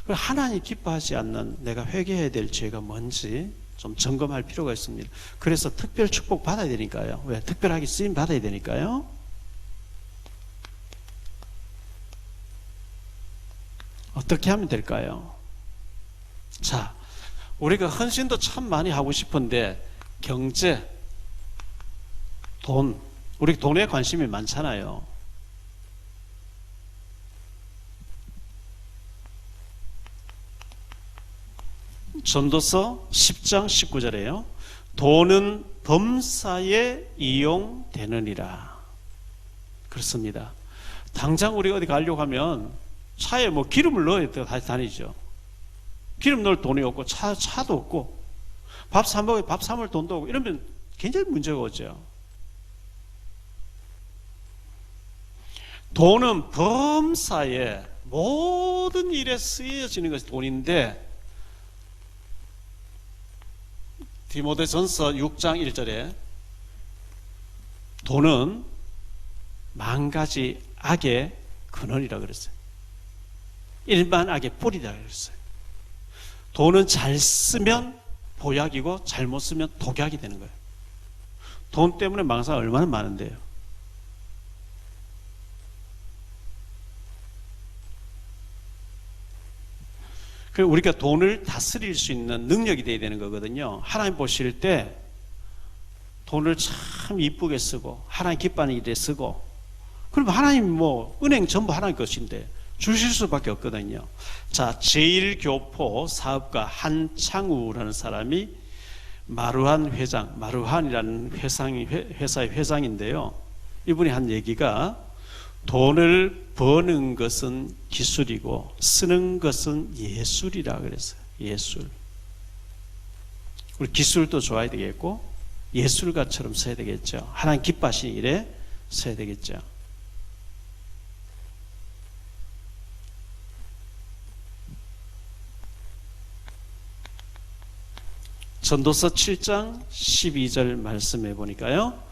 거예요. 하나님 기뻐하지 않는 내가 회개해야 될 죄가 뭔지 좀 점검할 필요가 있습니다. 그래서 특별 축복 받아야 되니까요. 왜? 특별하게 쓰임 받아야 되니까요. 어떻게 하면 될까요? 자, 우리가 헌신도 참 많이 하고 싶은데 경제, 돈, 우리 돈에 관심이 많잖아요. 전도서 10장 19절에요. 돈은 범사에 이용되느니라. 그렇습니다. 당장 우리가 어디 가려고 하면 차에 뭐 기름을 넣어야 다시 다니죠. 기름 넣을 돈이 없고 차도 없고 밥 사 먹을 밥 사 먹을 돈도 없고 이러면 굉장히 문제가 오죠. 돈은 범사에 모든 일에 쓰여지는 것이 돈인데 디모데전서 6장 1절에 돈은 만 가지 악의 근원이라고 그랬어요. 일반 악의 뿌리라고 그랬어요. 돈은 잘 쓰면 보약이고 잘못 쓰면 독약이 되는 거예요. 돈 때문에 망사가 얼마나 많은데요. 우리가 돈을 다스릴 수 있는 능력이 되어야 되는 거거든요. 하나님 보실 때 돈을 참 이쁘게 쓰고 하나님 기뻐하는 일에 쓰고, 그럼 하나님 뭐 은행 전부 하나님 것인데 주실 수밖에 없거든요. 자, 제일교포 사업가 한창우라는 사람이 마루한이라는 회사의 회장인데요. 이분이 한 얘기가 돈을 버는 것은 기술이고 쓰는 것은 예술이라 그랬어요. 예술. 우리 기술도 좋아야 되겠고 예술가처럼 써야 되겠죠. 하나님 기뻐하시는 일에 써야 되겠죠. 전도서 7장 12절 말씀해 보니까요,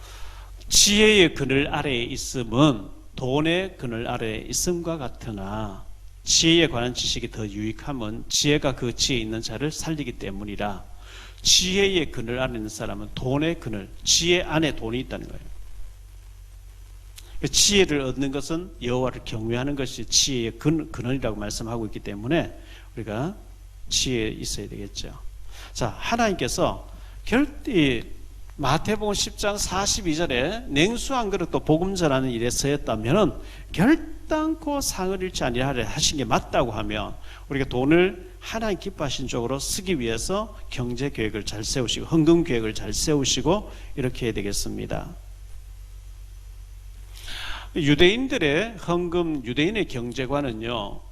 지혜의 그늘 아래에 있음은 돈의 그늘 아래에 있음과 같으나 지혜에 관한 지식이 더 유익함은 지혜가 그 지혜에 있는 자를 살리기 때문이라. 지혜의 그늘 안에 있는 사람은 돈의 그늘, 지혜 안에 돈이 있다는 거예요. 지혜를 얻는 것은 여호와를 경외하는 것이 지혜의 근원이라고 말씀하고 있기 때문에 우리가 지혜에 있어야 되겠죠. 자, 하나님께서 마태복음 10장 42절에 냉수 한 그릇 또 복음 전하는 일에 쓰였다면은 결단코 상을 잃지 아니하려 하신 게 맞다고 하면 우리가 돈을 하나님 기뻐하신 쪽으로 쓰기 위해서 경제 계획을 잘 세우시고 헌금 계획을 잘 세우시고 이렇게 해야 되겠습니다. 유대인들의 헌금, 유대인의 경제관은요,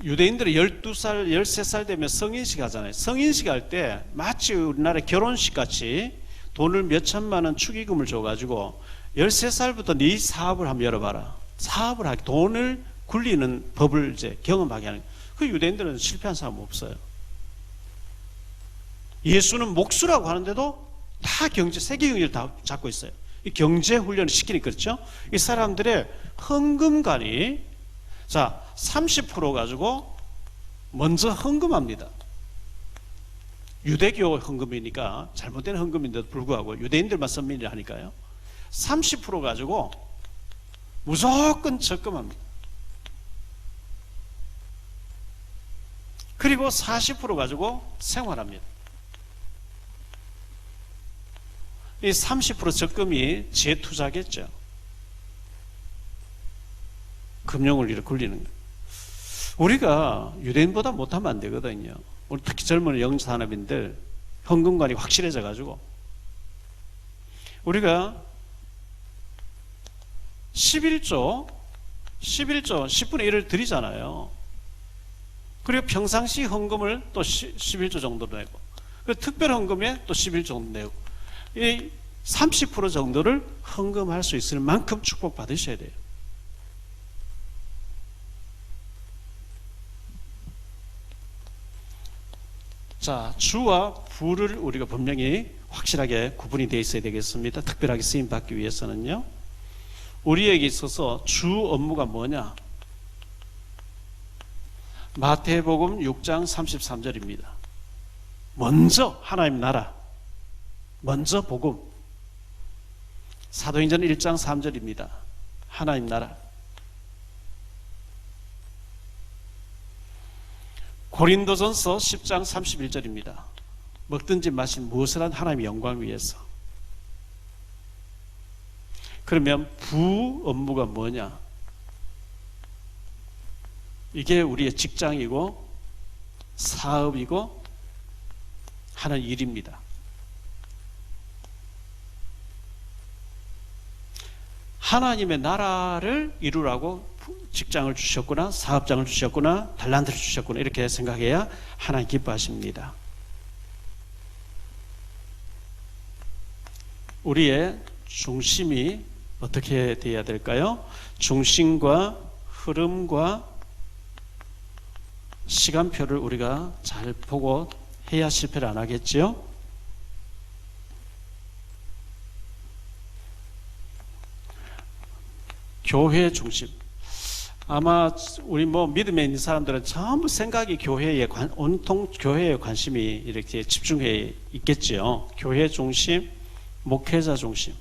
유대인들이 12살, 13살 되면 성인식 하잖아요. 성인식 할 때 마치 우리나라 결혼식 같이 돈을 몇 천만 원 축의금을 줘가지고 13살부터 네 사업을 한번 열어봐라. 사업을 하게, 돈을 굴리는 법을 이제 경험하게 하는 거예요. 그 유대인들은 실패한 사람 없어요. 예수는 목수라고 하는데도 다 경제, 세계 경제를 다 잡고 있어요. 이 경제 훈련을 시키니까 그렇죠? 이 사람들의 헌금관이 자, 30% 가지고 먼저 헌금합니다. 유대교 헌금이니까 잘못된 헌금인데도 불구하고 유대인들만 선민을 하니까요. 30% 가지고 무조건 적금합니다. 그리고 40% 가지고 생활합니다. 이 30% 적금이 재투자겠죠. 금융을 이렇게 굴리는 거예요. 우리가 유대인보다 못하면 안 되거든요. 우리 특히 젊은 영산업인들 헌금관이 확실해져 가지고 우리가 11조 10분의 1을 드리잖아요. 그리고 평상시 헌금을 또 11조 정도로 내고 그리고 특별 헌금에 또 11조 정도 내고 이 30% 정도를 헌금할 수 있을 만큼 축복 받으셔야 돼요. 자, 주와 부를 우리가 분명히 확실하게 구분이 되어 있어야 되겠습니다. 특별하게 쓰임 받기 위해서는요. 우리에게 있어서 주 업무가 뭐냐? 마태복음 6장 33절입니다. 먼저 하나님 나라, 먼저 복음. 사도행전 1장 3절입니다. 하나님 나라. 고린도전서 10장 31절입니다. 먹든지 마신 무엇을 한 하나님의 영광 위해서. 그러면 부 업무가 뭐냐? 이게 우리의 직장이고 사업이고 하는 일입니다. 하나님의 나라를 이루라고 직장을 주셨구나, 사업장을 주셨구나, 달란트를 주셨구나 이렇게 생각해야 하나님 기뻐하십니다. 우리의 중심이 어떻게 되어야 될까요? 중심과 흐름과 시간표를 우리가 잘 보고 해야 실패를 안 하겠지요? 교회 중심. 아마 우리 믿음에 있는 사람들은 전부 생각이 교회에 온통 교회에 관심이 이렇게 집중해 있겠지요. 교회 중심, 목회자 중심.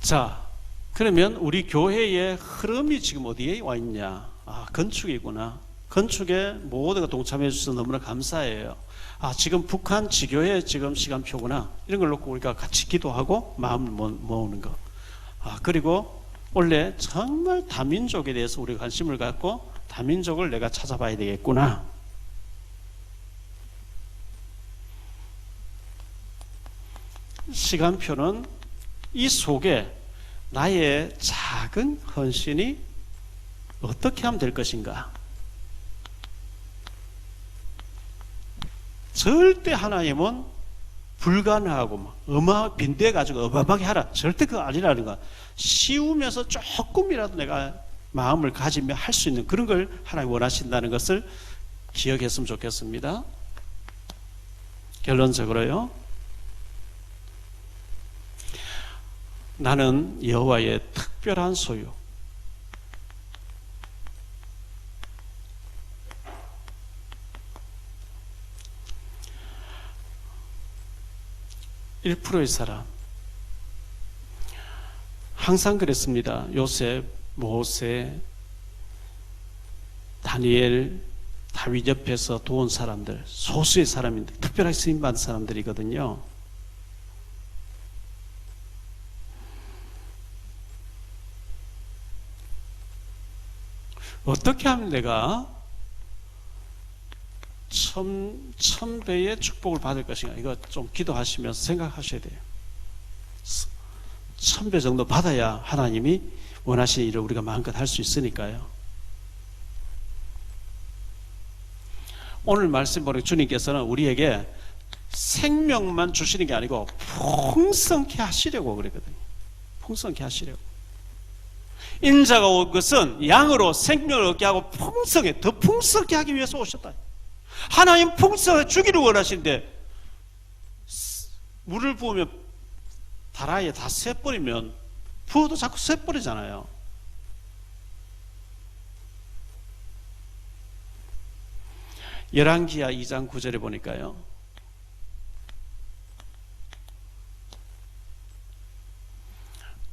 자, 그러면 우리 교회의 흐름이 지금 어디에 와 있냐? 아, 건축이구나. 건축에 모두가 동참해 주셔서 너무나 감사해요. 아, 지금 북한 지교회 지금 시간표구나. 이런 걸 놓고 우리가 같이 기도하고 마음을 모으는 거. 아, 그리고 원래 정말 다민족에 대해서 우리가 관심을 갖고 다민족을 내가 찾아봐야 되겠구나. 시간표는 이 속에 나의 작은 헌신이 어떻게 하면 될 것인가? 절대 하나님은 불가능하고 빈대가지고 어마어마하게 하라. 절대 그거 아니라는 거야. 쉬우면서 조금이라도 내가 마음을 가지며 할 수 있는 그런 걸 하나님 원하신다는 것을 기억했으면 좋겠습니다. 결론적으로요. 나는 여호와의 특별한 소유. (1%의) 사람 항상 그랬습니다. 요셉, 모세, 다니엘, 다윗 옆에서 도운 사람들, 소수의 사람인데 특별하게 쓰임받은 사람들이거든요. 어떻게 하면 내가 천배의 축복을 받을 것인가? 이거 좀 기도하시면서 생각하셔야 돼요. 1000배 정도 받아야 하나님이 원하시는 일을 우리가 마음껏 할 수 있으니까요. 오늘 말씀 보니 주님께서는 우리에게 생명만 주시는 게 아니고 풍성케 하시려고 그랬거든요. 풍성케 하시려고. 인자가 온 것은 양으로 생명을 얻게 하고 풍성해, 더 풍성케 하기 위해서 오셨다. 하나님 풍성해 주기를 원하시는데 물을 부으면 다라이에 다 새버리면 부어도 자꾸 새버리잖아요. 열왕기하 2장 9절에 보니까요,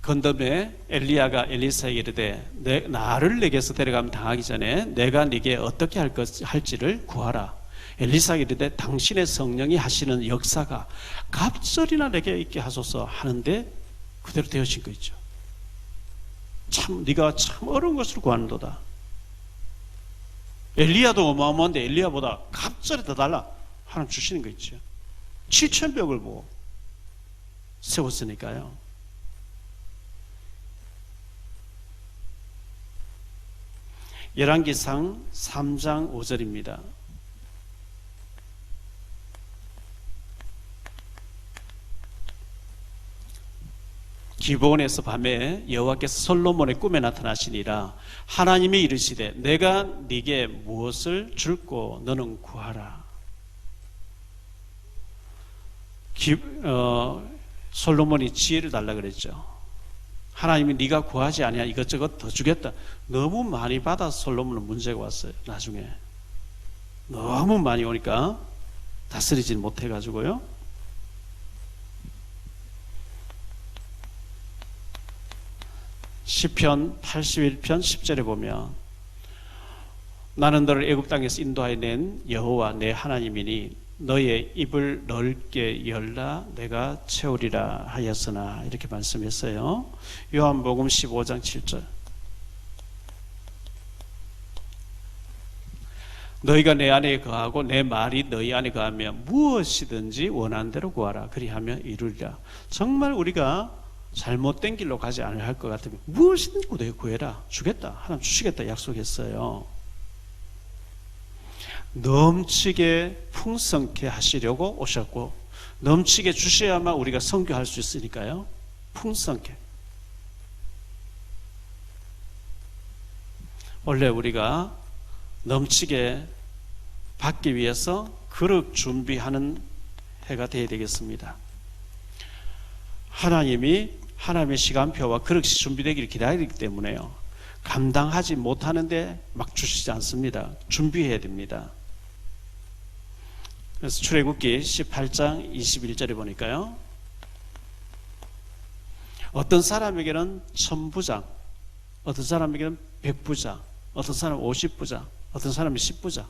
건덤에 엘리야가 엘리사에게 이르되 나를 내게서 데려가면 당하기 전에 내가 네게 어떻게 할지를 구하라. 엘리사에게 이르되 당신의 성령이 하시는 역사가 갑절이나 내게 있게 하소서 하는데 그대로 되어진 거 있죠. 참 네가 참 어려운 것을 구하는도다. 엘리야도 어마어마한데 엘리야보다 갑절이 더 달라. 하나님 주시는 거 있죠. 7,000벽을 뭐 세웠으니까요. 열왕기상 3장 5절입니다. 기브온에서 밤에 여호와께서 솔로몬의 꿈에 나타나시니라. 하나님이 이르시되 내가 네게 무엇을 줄고 너는 구하라. 솔로몬이 지혜를 달라 그랬죠. 하나님이 네가 구하지 아니야 이것저것 더 주겠다. 너무 많이 받아서 솔로몬은 문제가 왔어요. 나중에 너무 많이 오니까 다스리지 못해가지고요. 시편 81편 10절에 보면 나는 너를 애굽 땅에서 인도하여 낸 여호와 내 하나님이니 너의 입을 넓게 열라 내가 채우리라 하였으나 이렇게 말씀했어요. 요한복음 15장 7절 너희가 내 안에 거하고 내 말이 너희 안에 거하면 무엇이든지 원하는 대로 구하라 그리하면 이루리라. 정말 우리가 잘못된 길로 가지 않을 것 같으면 무엇이든 구해라. 주겠다. 하나님 주시겠다 약속했어요. 넘치게 풍성케 하시려고 오셨고 넘치게 주셔야만 우리가 선교할 수 있으니까요. 풍성케. 원래 우리가 넘치게 받기 위해서 그릇 준비하는 해가 되어야 되겠습니다. 하나님의 시간표와 그릇이 준비되기를 기다리기 때문에요. 감당하지 못하는데 막 주시지 않습니다. 준비해야 됩니다. 그래서 출애굽기 18장 21절에 보니까요, 어떤 사람에게는 1000부장, 어떤 사람에게는 100부장, 어떤 사람은 50부장, 어떤 사람은 10부장.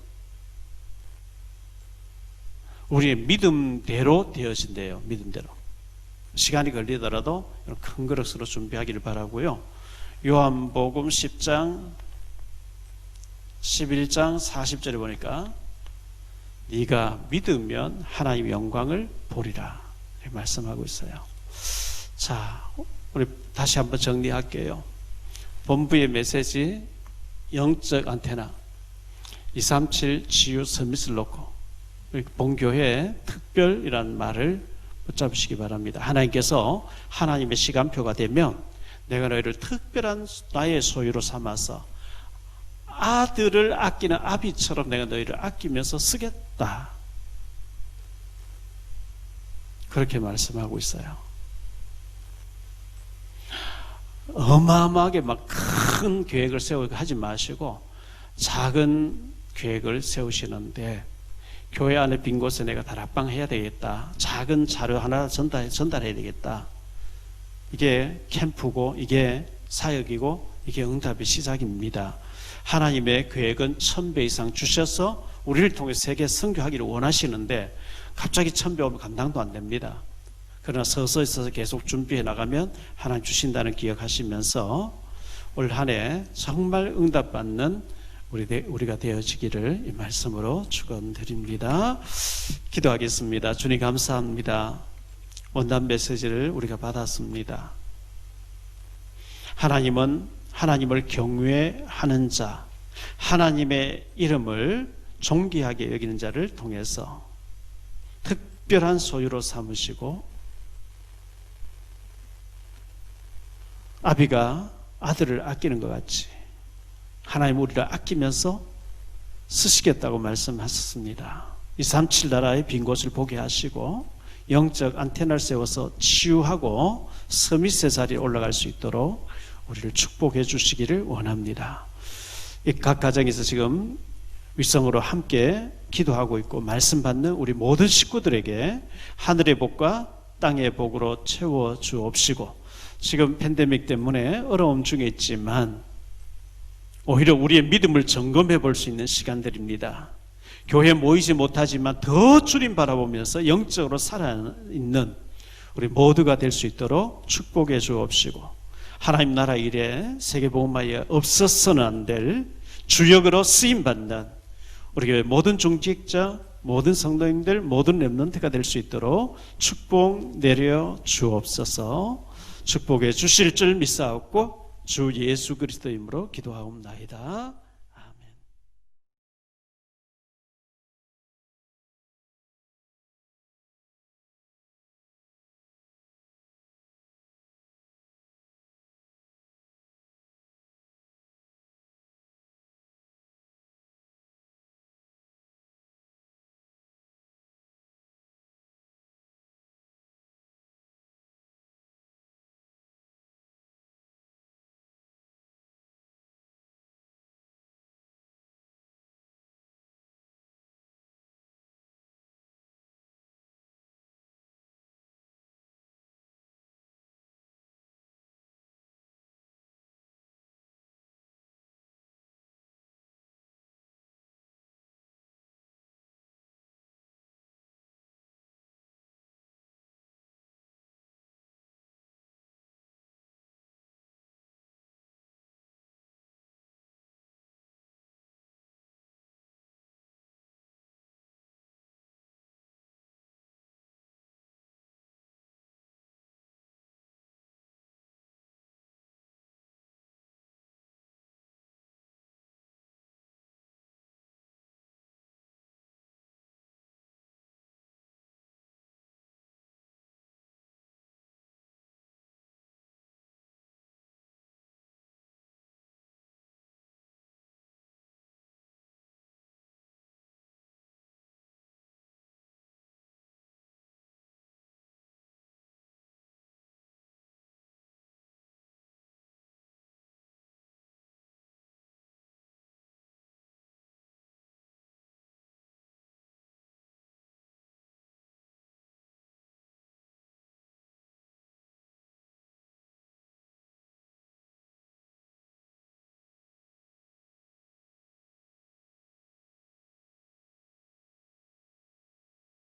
우리의 믿음대로 되어진대요. 믿음대로. 시간이 걸리더라도 큰 그릇으로 준비하기를 바라고요. 요한복음 10장 11장 40절에 보니까 네가 믿으면 하나님의 영광을 보리라 이렇게 말씀하고 있어요. 자, 우리 다시 한번 정리할게요. 본부의 메시지 영적 안테나 237 치유 서밋을 놓고 본교회의 특별이라는 말을 붙잡으시기 바랍니다. 하나님께서 하나님의 시간표가 되면 내가 너희를 특별한 나의 소유로 삼아서 아들을 아끼는 아비처럼 내가 너희를 아끼면서 쓰겠다. 그렇게 말씀하고 있어요. 어마어마하게 막 큰 계획을 세우고 하지 마시고 작은 계획을 세우시는데 교회 안에 빈 곳에 내가 다락방 해야 되겠다. 작은 자료 하나 전달해야 되겠다. 이게 캠프고 이게 사역이고 이게 응답의 시작입니다. 하나님의 계획은 1000배 이상 주셔서 우리를 통해 세계 선교하기를 원하시는데 갑자기 1000배 오면 감당도 안 됩니다. 그러나 서서히 계속 준비해 나가면 하나님 주신다는 기억하시면서 올 한 해 정말 응답받는 우리가 되어지기를 이 말씀으로 축원드립니다. 기도하겠습니다. 주님 감사합니다. 원단 메시지를 우리가 받았습니다. 하나님은 하나님을 경외하는 자, 하나님의 이름을 존귀하게 여기는 자를 통해서 특별한 소유로 삼으시고 아비가 아들을 아끼는 것 같이 하나님 우리를 아끼면서 쓰시겠다고 말씀하셨습니다. 237 나라의 빈 곳을 보게 하시고 영적 안테나를 세워서 치유하고 서밋의 자리에 올라갈 수 있도록 우리를 축복해 주시기를 원합니다. 이 각 가정에서 지금 위성으로 함께 기도하고 있고 말씀 받는 우리 모든 식구들에게 하늘의 복과 땅의 복으로 채워 주옵시고, 지금 팬데믹 때문에 어려움 중에 있지만 오히려 우리의 믿음을 점검해 볼 수 있는 시간들입니다. 교회 모이지 못하지만 더 주님 바라보면서 영적으로 살아있는 우리 모두가 될 수 있도록 축복해 주옵시고, 하나님 나라 일에 세계복음화에 없어서는 안 될 주역으로 쓰임받는 우리 교회 모든 중직자, 모든 성도님들, 모든 렘넌트가 될 수 있도록 축복 내려 주옵소서. 축복해 주실 줄 믿사옵고 주 예수 그리스도 이름으로 기도하옵나이다.